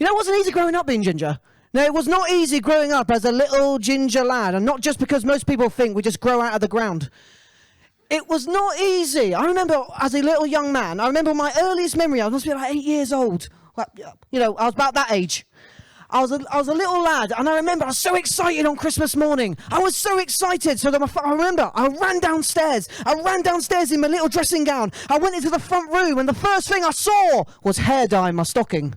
You know, it wasn't easy growing up being ginger. No, it was not easy growing up as a little ginger lad, and not just because most people think we just grow out of the ground. It was not easy. I remember as a little young man, I remember my earliest memory, I must be like 8 years old. You know, I was about that age. I was a little lad, and I remember I was so excited on Christmas morning. I was so excited, so that I remember I ran downstairs. In my little dressing gown. I went into the front room, and the first thing I saw was hair dye in my stocking.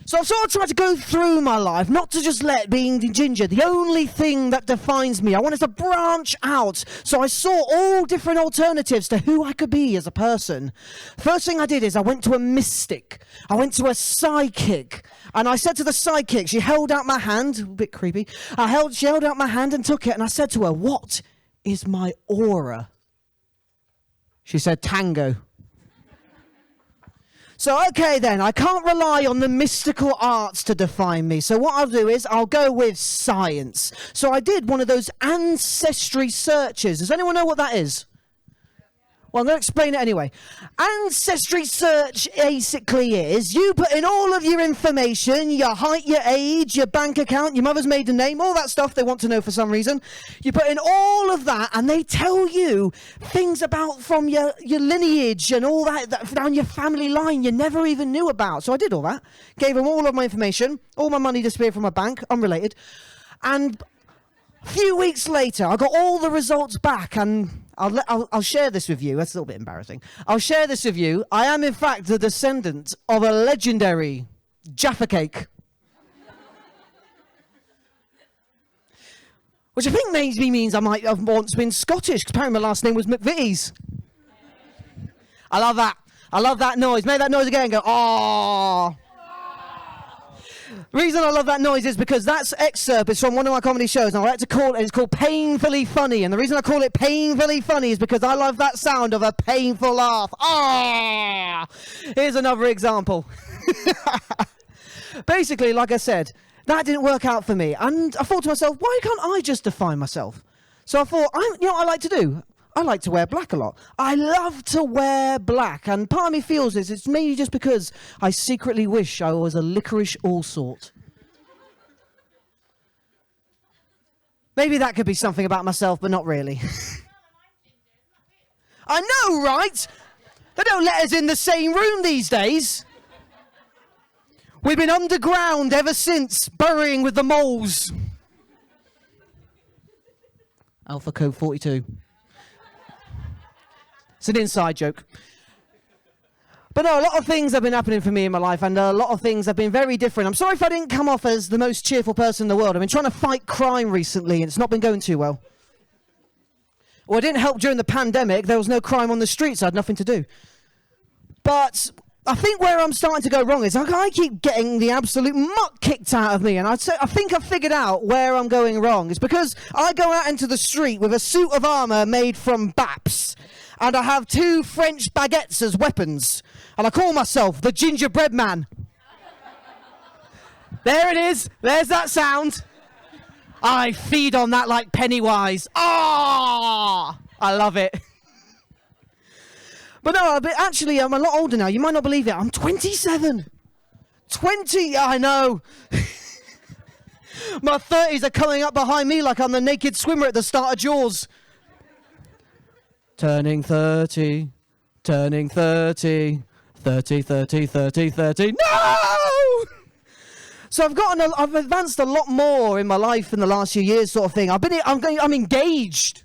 So I've sort of tried to go through my life, not to just let being ginger, the only thing that defines me. I wanted to branch out. So I saw all different alternatives to who I could be as a person. First thing I did is I went to a mystic. I went to a psychic. And I said to the psychic, she held out my hand, a bit creepy. She held out my hand and took it, and I said to her, "What is my aura?" She said, "Tango." So, okay then, I can't rely on the mystical arts to define me. So what I'll do is I'll go with science. So I did one of those ancestry searches. Does anyone know what that is? Well, I'm going to explain it anyway. Ancestry search basically is you put in all of your information, your height, your age, your bank account, your mother's maiden name, all that stuff they want to know for some reason. You put in all of that and they tell you things about from your lineage and all that down your family line you never even knew about. So I did all that. Gave them all of my information. All my money disappeared from my bank, unrelated. And a few weeks later, I got all the results back, and I'll share this with you. That's a little bit embarrassing. I'll share this with you. I am, in fact, the descendant of a legendary Jaffa cake. Which I think maybe means I might have once been Scottish, because apparently my last name was McVitie's. I love that. I love that noise. Make that noise again. Go, "Aww." The reason I love that noise is because that excerpt is from one of my comedy shows, and I like to call it, it's called Painfully Funny, and the reason I call it Painfully Funny is because I love that sound of a painful laugh. Ah! Here's another example. Basically, like I said, that didn't work out for me, and I thought to myself, why can't I just define myself? So I thought, you know what I like to do? I like to wear black a lot. I love to wear black, and part of me feels this. It's maybe just because I secretly wish I was a licorice allsort. Maybe that could be something about myself, but not really. I know, right? They don't let us in the same room these days. We've been underground ever since, burying with the moles. Alpha code 42. It's an inside joke. But no, a lot of things have been happening for me in my life, and a lot of things have been very different. I'm sorry if I didn't come off as the most cheerful person in the world. I've been trying to fight crime recently, and it's not been going too well. Well, it didn't help during the pandemic. There was no crime on the streets. I had nothing to do. But I think where I'm starting to go wrong is I keep getting the absolute muck kicked out of me, and I think I've figured out where I'm going wrong. It's because I go out into the street with a suit of armour made from baps, and I have 2 French baguettes as weapons, and I call myself the gingerbread man. There it is. There's that sound. I feed on that like Pennywise. Ah! I love it. But no, actually, I'm a lot older now. You might not believe it. I'm 27. 20, I know. My 30s are coming up behind me like I'm the naked swimmer at the start of Jaws. Turning 30, turning 30, 30, 30, 30, 30. No! So I've advanced a lot more in my life in the last few years, sort of thing. I'm engaged.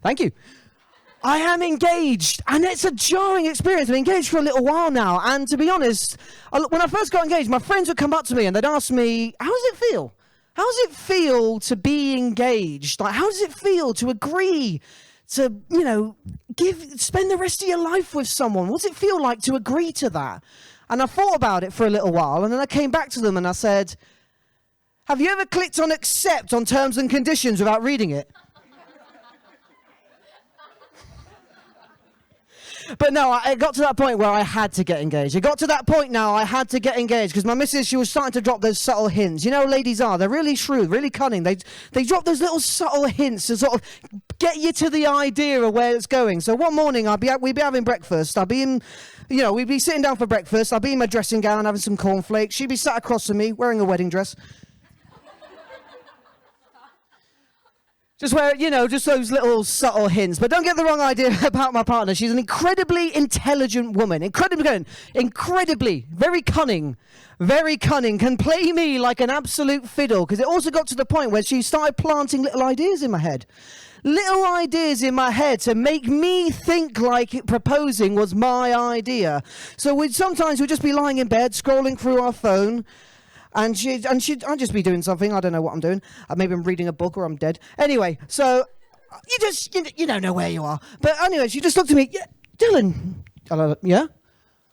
Thank you. I am engaged, and it's a jarring experience. I've been engaged for a little while now, and to be honest, when I first got engaged, my friends would come up to me and they'd ask me, how does it feel? How does it feel to be engaged? Like, how does it feel to agree to, spend the rest of your life with someone? What does it feel like to agree to that? And I thought about it for a little while, and then I came back to them and I said, have you ever clicked on accept on terms and conditions without reading it? But no, it got to that point where I had to get engaged. It got to that point now I had to get engaged because my missus, she was starting to drop those subtle hints. You know, ladies are. They're really shrewd, really cunning. They drop those little subtle hints to sort of get you to the idea of where it's going. So one morning we'd be having breakfast. We'd be sitting down for breakfast. I'd be in my dressing gown having some cornflakes. She'd be sat across from me wearing a wedding dress. Just those little subtle hints. But don't get the wrong idea about my partner. She's an incredibly intelligent woman. Incredibly, very cunning, can play me like an absolute fiddle. Because it also got to the point where she started planting little ideas in my head. Little ideas in my head to make me think like proposing was my idea. So sometimes we'd just be lying in bed, scrolling through our phone, and I'd just be doing something. I don't know what I'm doing. Maybe I'm reading a book or I'm dead. Anyway, so you don't know where you are. But anyway, she just looked at me. Yeah, Dylan. Yeah?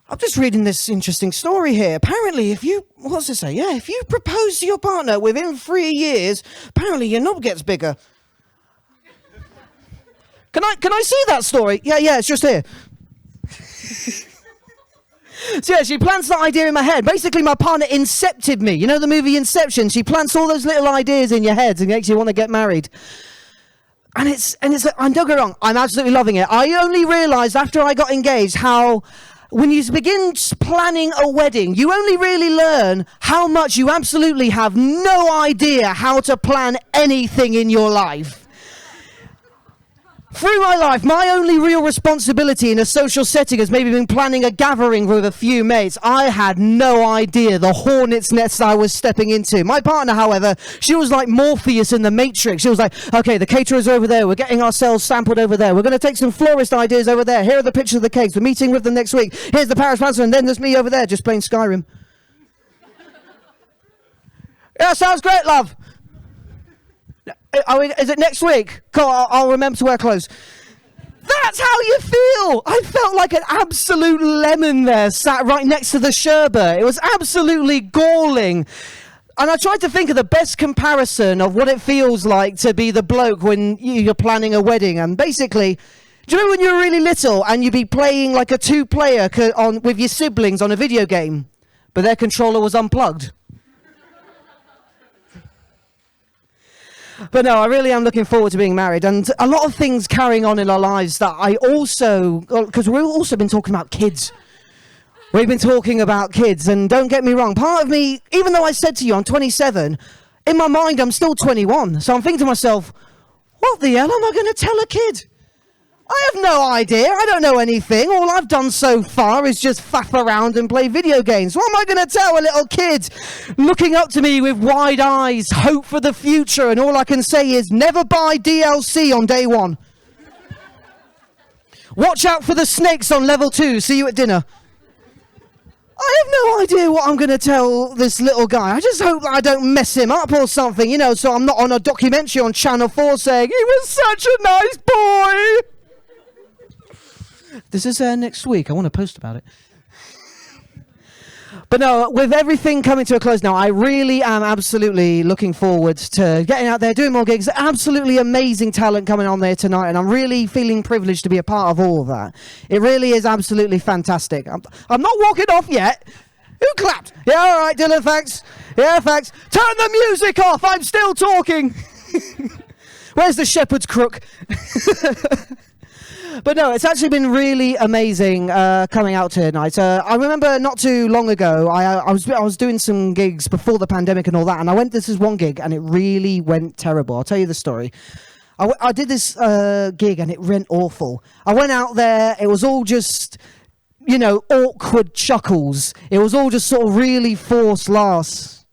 I'm just reading this interesting story here. Apparently, what's it say? Yeah, if you propose to your partner within 3 years, apparently your knob gets bigger. Can I see that story? Yeah, it's just here. So yeah, she plants that idea in my head. Basically, my partner incepted me. You know the movie Inception? She plants all those little ideas in your head and makes you want to get married. And don't get me wrong, I'm absolutely loving it. I only realised after I got engaged how when you begin planning a wedding, you only really learn how much you absolutely have no idea how to plan anything in your life. Through my life, my only real responsibility in a social setting has maybe been planning a gathering with a few mates. I had no idea the hornet's nest I was stepping into. My partner, however, she was like Morpheus in the Matrix. She was like, okay, the caterer's over there. We're getting ourselves sampled over there. We're going to take some florist ideas over there. Here are the pictures of the cakes. We're meeting with them next week. Here's the Paris Planter, and then there's me over there just playing Skyrim. Yeah, sounds great, love. Is it next week? Cool, I'll remember to wear clothes. That's how you feel. I felt like an absolute lemon there, sat right next to the sherbet. It was absolutely galling. And I tried to think of the best comparison of what it feels like to be the bloke when you're planning a wedding. And basically, do you remember when you were really little and you'd be playing like a two-player with your siblings on a video game, but their controller was unplugged? But no, I really am looking forward to being married, and a lot of things carrying on in our lives that because we've also been talking about kids. We've been talking about kids, and don't get me wrong, part of me, even though I said to you I'm 27, in my mind I'm still 21. So I'm thinking to myself, what the hell am I going to tell a kid? I have no idea. I don't know anything. All I've done so far is just faff around and play video games. What am I going to tell a little kid looking up to me with wide eyes, hope for the future, and all I can say is never buy DLC on day 1. Watch out for the snakes on level 2. See you at dinner. I have no idea what I'm going to tell this little guy. I just hope that I don't mess him up or something, so I'm not on a documentary on Channel 4 saying, he was such a nice boy. This is next week. I want to post about it. But no, with everything coming to a close now, I really am absolutely looking forward to getting out there, doing more gigs. Absolutely amazing talent coming on there tonight, and I'm really feeling privileged to be a part of all of that. It really is absolutely fantastic. I'm not walking off yet. Who clapped? Yeah, all right, Dylan, thanks. Yeah, thanks. Turn the music off. I'm still talking. Where's the shepherd's crook? But no, it's actually been really amazing coming out tonight. I remember not too long ago, I was doing some gigs before the pandemic and all that, and I went, this is one gig, and it really went terrible. I'll tell you the story. I did this gig, and it went awful. I went out there, it was all just, awkward chuckles. It was all just sort of really forced laughs.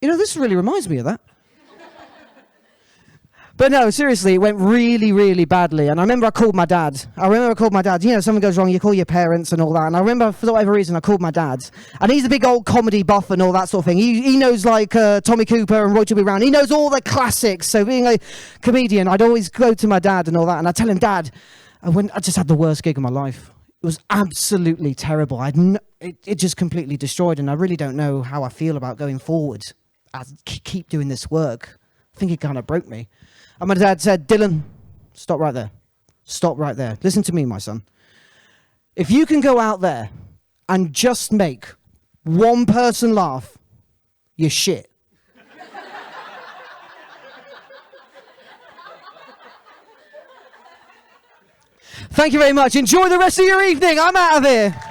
This really reminds me of that. But no, seriously, it went really, really badly. And I remember I called my dad. Something goes wrong, you call your parents and all that. And I remember, for whatever reason, I called my dad. And he's a big old comedy buff and all that sort of thing. He knows, like, Tommy Cooper and Roy to Be Round. He knows all the classics. So being a comedian, I'd always go to my dad and all that. And I'd tell him, Dad, I just had the worst gig of my life. It was absolutely terrible. It just completely destroyed. And I really don't know how I feel about going forward. I keep doing this work. I think it kind of broke me. And my dad said, Dylan, stop right there. Stop right there. Listen to me, my son. If you can go out there and just make one person laugh, you're shit. Thank you very much. Enjoy the rest of your evening. I'm out of here.